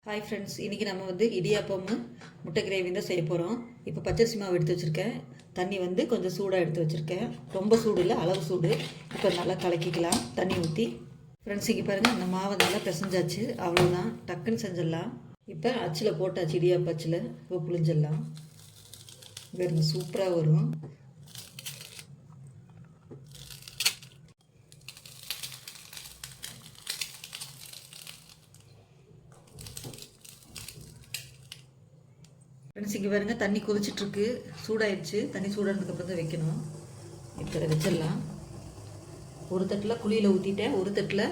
Hi friends, இன்றைக்கி நம்ம வந்து இடியாப்பம் முட்டை கிரேவி தான் செய்ய போகிறோம். இப்போ பச்சரிசி மாவு எடுத்து வச்சுருக்கேன். தண்ணி வந்து கொஞ்சம் சூடாக எடுத்து வச்சுருக்கேன். ரொம்ப சூடு இல்லை, அளவு சூடு. இப்போ நல்லா கலக்கிக்கலாம் தண்ணி ஊற்றி. ஃப்ரெண்ட்ஸ் இங்கே பாருங்கள், அந்த மாவை நல்லா பிசைஞ்சாச்சு. அவ்வளோதான், டக்குன்னு செஞ்சிடலாம். இப்போ அச்சில் போட்டாச்சு, இடியாப்ப அச்சில். இப்போ புளிஞ்சிடலாம். வேறு சூப்பராக வரும். ஃப்ரெண்ட்ஸ் இங்கே பாருங்கள், தண்ணி கொதிச்சிட்ருக்கு, சூடாயிடுச்சு. தண்ணி சூடானதுக்கப்புறம் தான் வைக்கணும். இப்போ இதை வச்சிடலாம். ஒரு தட்டில் குழியில் ஊற்றிட்டேன், ஒரு தட்டில்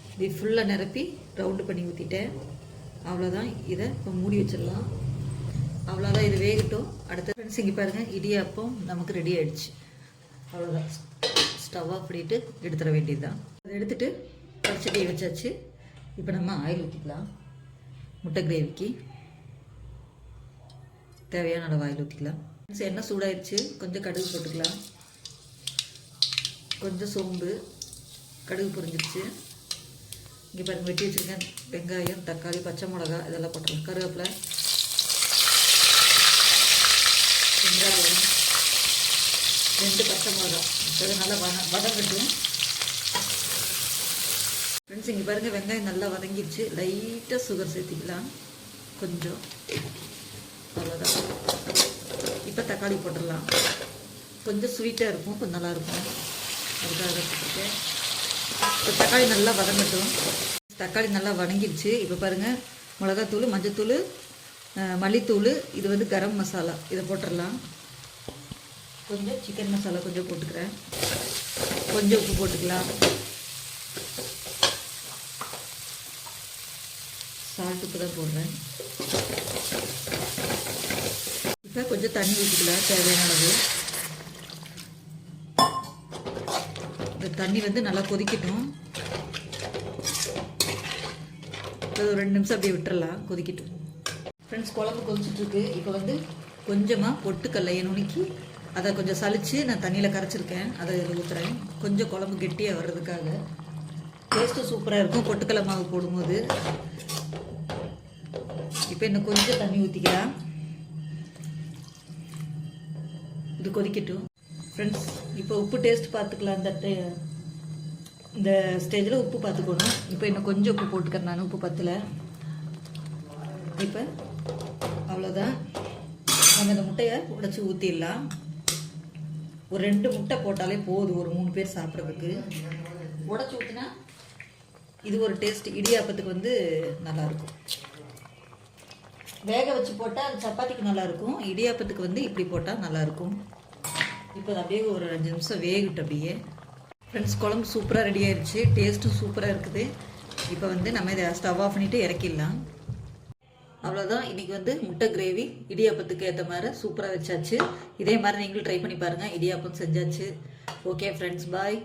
இப்படி ஃபுல்லாக நிரப்பி ரவுண்டு பண்ணி ஊற்றிட்டேன். அவ்வளோதான். இதை இப்போ மூடி வச்சிடலாம். அவ்வளோதான், இது வேகட்டும். அடுத்த ஃப்ரெண்ட்ஸ் இங்கே பாருங்கள், இடியாப்பம் நமக்கு ரெடி ஆகிடுச்சு. அவ்வளோதான், ஸ்டவ் ஆஃப் பண்ணிவிட்டு எடுத்துட வேண்டியது தான். அதை எடுத்துகிட்டு பச்சடியை வச்சாச்சு. இப்போ நம்ம ஆயில் ஊற்றிக்கலாம். முட்டை கிரேவிக்கு தேவையான அளவு ஆயில் ஊற்றிக்கலாம். எண்ணெய் சூடாயிடுச்சு. கொஞ்சம் கடுகு போட்டுக்கலாம். கொஞ்சம் சோம்பு, கடுகு பொரிஞ்சிருச்சு. இங்கே பாருங்கள், வெட்டி வச்சுருக்கேன் வெங்காயம், தக்காளி, பச்சை மிளகா இதெல்லாம் போட்டுக்கலாம். கருவேப்பிலை, வெங்காயம், 2 பச்சை மிளகா. இதை நல்லா வதங்கட்டும். ஃப்ரெண்ட்ஸ் இங்கே பாருங்கள், வெங்காயம் நல்லா வதங்கிடுச்சு. லைட்டாக சுகர் சேர்த்திக்கலாம் கொஞ்சம். அவ்வளோதான். இப்போ தக்காளி போட்டுடலாம். கொஞ்சம் ஸ்வீட்டாக இருக்கும், கொஞ்சம் நல்லாயிருக்கும், அதுக்காக போட்டுருக்கேன். இப்போ தக்காளி நல்லா வதங்கட்டும். தக்காளி நல்லா வதங்கிடுச்சு. இப்போ பாருங்கள், மிளகாத்தூள், மஞ்சத்தூள், மல்லித்தூள், இது வந்து கரம் மசாலா, இதை போட்டுடலாம். கொஞ்சம் சிக்கன் மசாலா கொஞ்சம் போட்டுக்கிறேன். கொஞ்சம் உப்பு போட்டுக்கலாம். சால்ட்டுக்கு தான் போடுறேன். இப்போ கொஞ்சம் தண்ணி ஊற்றிக்கலாம், தேவையான அளவு. இந்த தண்ணி வந்து நல்லா கொதிக்கட்டும். ஒரு 2 நிமிஷம் அப்படியே விட்டுறலாம், கொதிக்கட்டும். ஃப்ரெண்ட்ஸ் குழம்பு கொதிச்சிட்ருக்கு. இப்போ வந்து கொஞ்சமாக பொட்டுக்கல்லையை நுணுக்கி அதை கொஞ்சம் சலித்து நான் தண்ணியில் கரைச்சிருக்கேன். அதை இதில் ஊற்றுறேன். கொஞ்சம் குழம்பு கெட்டியாக வர்றதுக்காக. டேஸ்ட்டும் சூப்பராக இருக்கும் பொட்டுக்கல்லை மாவு போடும்போது. இப்போ இன்னும் கொஞ்சம் தண்ணி ஊற்றிக்கலாம். இது கொதிக்கட்டும். ஃப்ரெண்ட்ஸ் இப்போ உப்பு டேஸ்ட் பார்த்துக்கலாம். இந்த ஸ்டேஜில் உப்பு பார்த்துக்கணும். இப்போ இன்னும் கொஞ்சம் உப்பு போட்டுக்கிறேன் நான், உப்பு பத்தலை. இப்போ அவ்வளோதான். நம்ம இந்த முட்டையை உடைச்சி ஊற்றிடலாம். ஒரு 2 முட்டை போட்டாலே போதும், ஒரு 3 பேர் சாப்பிட்றதுக்கு. உடைச்சி ஊற்றினா இது ஒரு டேஸ்ட். இடியாப்பத்துக்கு வந்து நல்லாயிருக்கும். வேக வச்சு போட்டால் அது சப்பாத்திக்கு நல்லாயிருக்கும். இடியாப்பத்துக்கு வந்து இப்படி போட்டால் நல்லாயிருக்கும். இப்போ அது அப்படியே ஒரு 5 நிமிஷம் வேகட்டும் அப்படியே. ஃப்ரெண்ட்ஸ் குழம்பு சூப்பராக ரெடி ஆயிடுச்சு. டேஸ்ட்டும் சூப்பராக இருக்குது. இப்போ வந்து நம்ம இதை ஸ்டவ் ஆஃப் பண்ணிவிட்டு இறக்கிடலாம். அவ்வளோதான். இன்றைக்கி வந்து முட்டை கிரேவி இடியாப்பத்துக்கு ஏற்ற மாதிரி சூப்பராக வச்சாச்சு. இதே மாதிரி நீங்களும் ட்ரை பண்ணி பாருங்கள். இடியாப்பம் செஞ்சாச்சு. ஓகே ஃப்ரெண்ட்ஸ், பாய்.